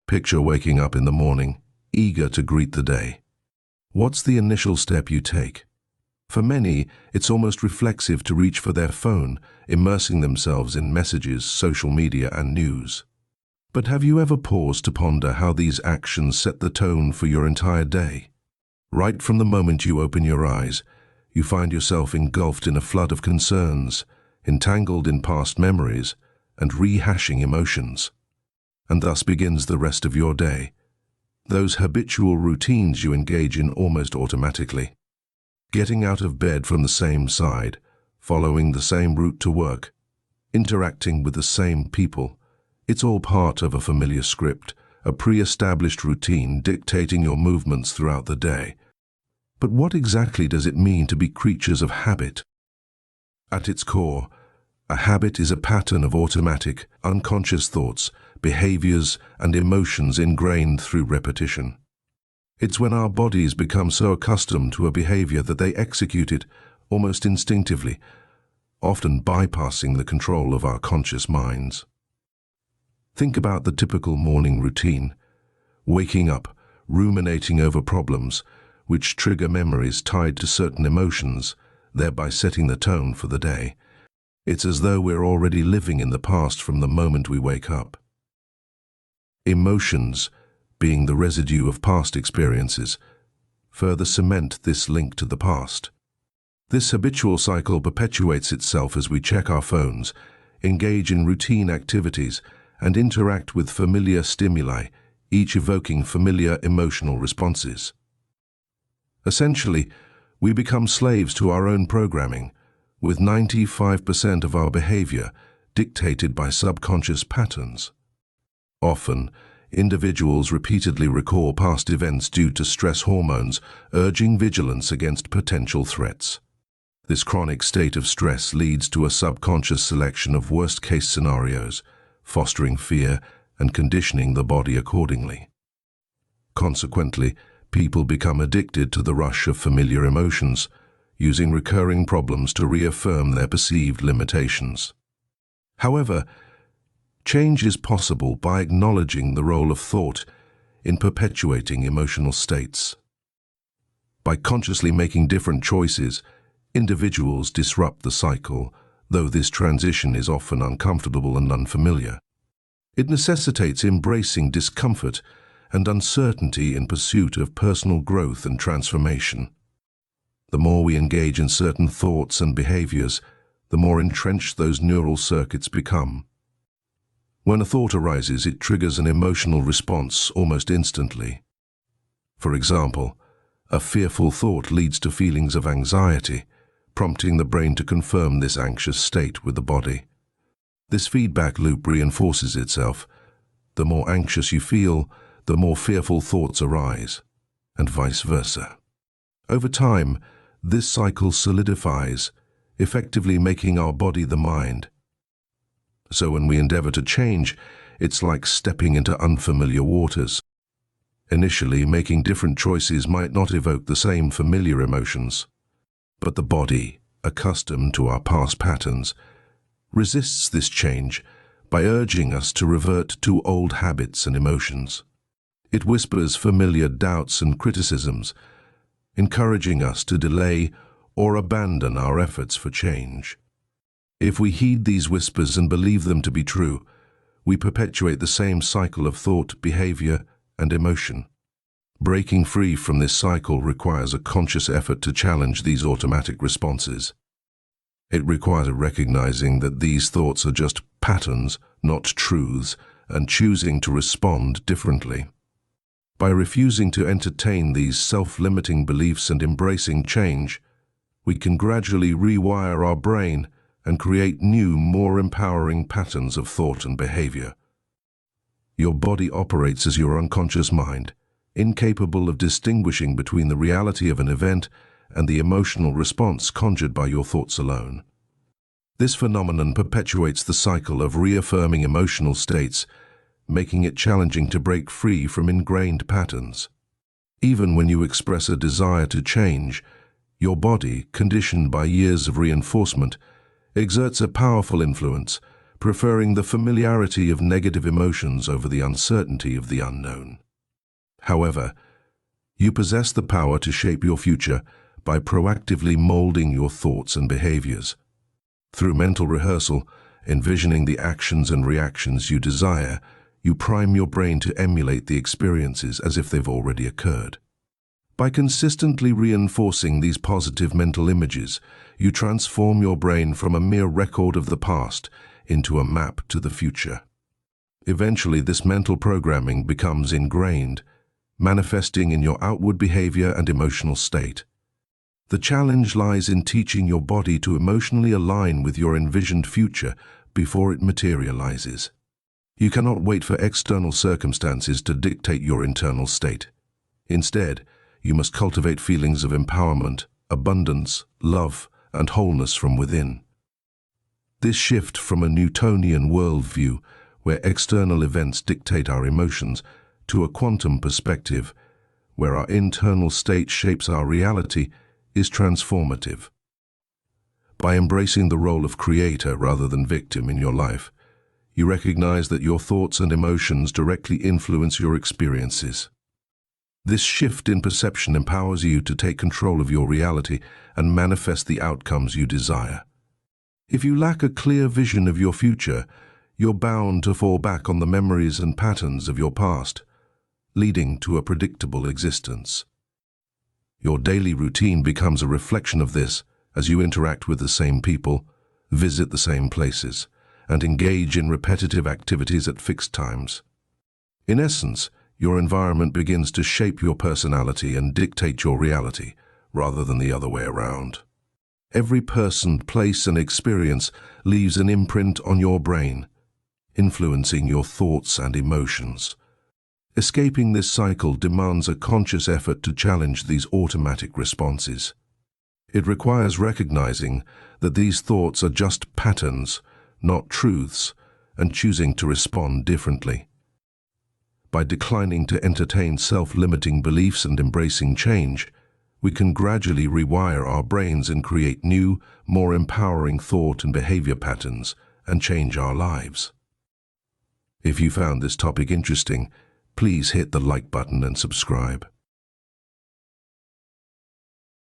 Picture waking up in the morning, eager to greet the day. What's the initial step you take? For many, it's almost reflexive to reach for their phone, immersing themselves in messages, social media, and news. But have you ever paused to ponder how these actions set the tone for your entire day? Right from the moment you open your eyes, you find yourself engulfed in a flood of concerns, entangled in past memories, and rehashing emotions. And thus begins the rest of your day. Those habitual routines you engage in almost automatically. Getting out of bed from the same side, following the same route to work, interacting with the same people. It's all part of a familiar script, a pre-established routine dictating your movements throughout the day. But what exactly does it mean to be creatures of habit? At its core, a habit is a pattern of automatic, unconscious thoughts, behaviors, and emotions ingrained through repetition. It's when our bodies become so accustomed to a behavior that they execute it almost instinctively, often bypassing the control of our conscious minds. Think about the typical morning routine. Waking up, ruminating over problems, which trigger memories tied to certain emotions, thereby setting the tone for the day. It's as though we're already living in the past from the moment we wake up. Emotions, being the residue of past experiences, further cement this link to the past. This habitual cycle perpetuates itself as we check our phones, engage in routine activities, and interact with familiar stimuli, each evoking familiar emotional responses. Essentially, we become slaves to our own programming, with 95% of our behavior dictated by subconscious patterns. Often, individuals repeatedly recall past events due to stress hormones, urging vigilance against potential threats. This chronic state of stress leads to a subconscious selection of worst-case scenarios, fostering fear and conditioning the body accordingly. Consequently, people become addicted to the rush of familiar emotions, using recurring problems to reaffirm their perceived limitations. However, change is possible by acknowledging the role of thought in perpetuating emotional states. By consciously making different choices, individuals disrupt the cycle, though this transition is often uncomfortable and unfamiliar. It necessitates embracing discomfort and uncertainty in pursuit of personal growth and transformation. The more we engage in certain thoughts and behaviors, the more entrenched those neural circuits become. When a thought arises, it triggers an emotional response almost instantly. For example, a fearful thought leads to feelings of anxiety, prompting the brain to confirm this anxious state with the body. This feedback loop reinforces itself. The more anxious you feel, the more fearful thoughts arise, and vice versa. Over time, this cycle solidifies, effectively making our body the mind. So when we endeavor to change, it's like stepping into unfamiliar waters. Initially, making different choices might not evoke the same familiar emotions, but the body, accustomed to our past patterns, resists this change by urging us to revert to old habits and emotions. It whispers familiar doubts and criticisms, encouraging us to delay or abandon our efforts for change. If we heed these whispers and believe them to be true, we perpetuate the same cycle of thought, behavior, and emotion. Breaking free from this cycle requires a conscious effort to challenge these automatic responses. It requires recognizing that these thoughts are just patterns, not truths, and choosing to respond differently. By refusing to entertain these self-limiting beliefs and embracing change, we can gradually rewire our brain and create new, more empowering patterns of thought and behavior. Your body operates as your unconscious mind, incapable of distinguishing between the reality of an event and the emotional response conjured by your thoughts alone. This phenomenon perpetuates the cycle of reaffirming emotional states, making it challenging to break free from ingrained patterns. Even when you express a desire to change, your body, conditioned by years of reinforcement, exerts a powerful influence, preferring the familiarity of negative emotions over the uncertainty of the unknown. However, you possess the power to shape your future by proactively molding your thoughts and behaviors. Through mental rehearsal, envisioning the actions and reactions you desire, you prime your brain to emulate the experiences as if they've already occurred. By consistently reinforcing these positive mental images, you transform your brain from a mere record of the past into a map to the future. Eventually, this mental programming becomes ingrained, manifesting in your outward behavior and emotional state. The challenge lies in teaching your body to emotionally align with your envisioned future before it materializes. You cannot wait for external circumstances to dictate your internal state. Instead, you must cultivate feelings of empowerment, abundance, love, and wholeness from within. This shift from a Newtonian worldview, where external events dictate our emotions, to a quantum perspective, where our internal state shapes our reality, is transformative. By embracing the role of creator rather than victim in your life, you recognize that your thoughts and emotions directly influence your experiences. This shift in perception empowers you to take control of your reality and manifest the outcomes you desire. If you lack a clear vision of your future, you're bound to fall back on the memories and patterns of your past, leading to a predictable existence. Your daily routine becomes a reflection of this as you interact with the same people, visit the same places, and engage in repetitive activities at fixed times. In essence, your environment begins to shape your personality and dictate your reality, rather than the other way around. Every person, place, and experience leaves an imprint on your brain, influencing your thoughts and emotions. Escaping this cycle demands a conscious effort to challenge these automatic responses. It requires recognizing that these thoughts are just patterns, not truths, and choosing to respond differently. By declining to entertain self-limiting beliefs and embracing change, we can gradually rewire our brains and create new, more empowering thought and behavior patterns and change our lives. If you found this topic interesting, please hit the like button and subscribe.